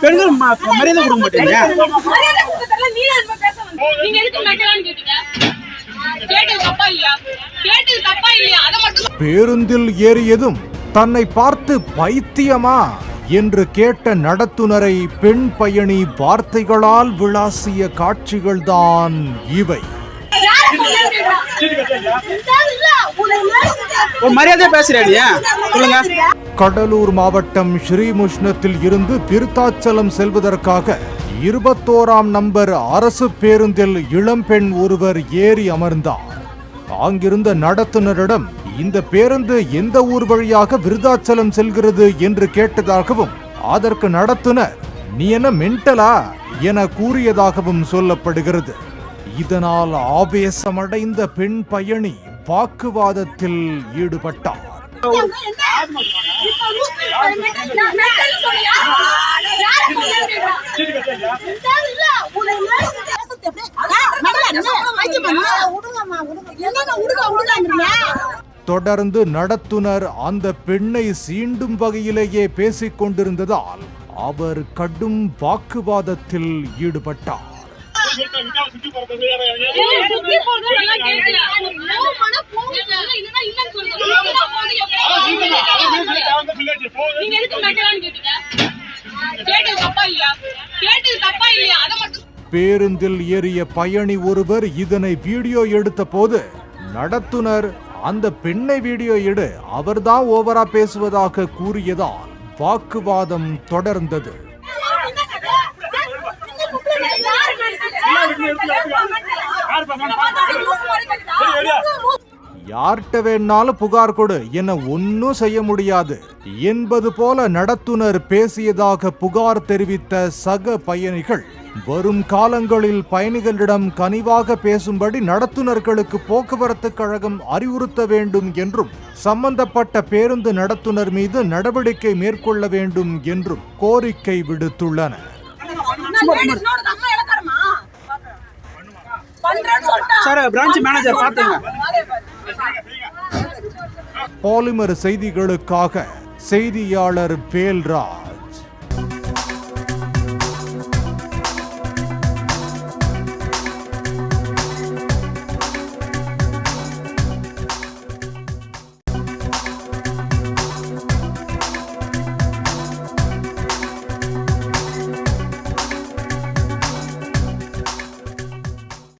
பெண்கள் மரியாதை கொடுக்க மாட்டீங்க. பேருந்தில் ஏறியதும் தன்னை பார்த்து பைத்தியமா என்று கேட்ட நடத்துனரை பெண் பயணி வார்த்தைகளால் விளாசிய காட்சிகள்தான் இவை. மரியாதை பேசுறீங்க சொல்லுங்க. கடலூர் மாவட்டம் ஸ்ரீமுஷ்ணத்தில் இருந்து விருத்தாச்சலம் செல்வதற்காக 21ஆம் நம்பர் அரசு பேருந்தில் இளம்பெண் ஒருவர் ஏறி அமர்ந்தார். அங்கிருந்த நடத்துனரிடம் இந்த பேருந்து எந்த ஊர் வழியாக விருத்தாச்சலம் செல்கிறது என்று கேட்டதாகவும் அதற்கு நடத்துனர் நீ என்ன மென்டலா என கூறியதாகவும் சொல்லப்படுகிறது. இதனால் ஆவேசமடைந்த பெண் பயணி வாக்குவாதத்தில் ஈடுபட்டார். தொடர்ந்து நடத்துனர் அந்த பெண்ணை சீண்டும் வகையிலேயே பேசிக் கொண்டிருந்ததால் அவர் கடும் வாக்குவாதத்தில் ஈடுபட்டார். பேருந்தில் ஏறிய பயணி ஒருவர் இதனை வீடியோ எடுத்த போது நடத்துனர் அந்த பெண்ணை வீடியோ எடு, அவர்தான் ஓவரா பேசுவதாக கூறியதால் வாக்குவாதம் தொடர்ந்தது. யார்கிட்ட வேணாலும் புகார் கொடு, என்ன ஒன்னும் செய்ய முடியாது என்பது போல நடத்துனர் பேசியதாக புகார் தெரிவித்த சக பயணிகள் வரும் காலங்களில் பயணிகளிடம் கனிவாக பேசும்படி நடத்துனர்களுக்கு போக்குவரத்து கழகம் அறிவுறுத்த வேண்டும் என்றும் சம்பந்தப்பட்ட பேருந்து நடத்துனர் மீது நடவடிக்கை மேற்கொள்ள வேண்டும் என்றும் கோரிக்கை விடுத்துள்ளனர். பாலிமர் செய்திகளுக்காக செய்தியாளர் வேல்ராஜ்.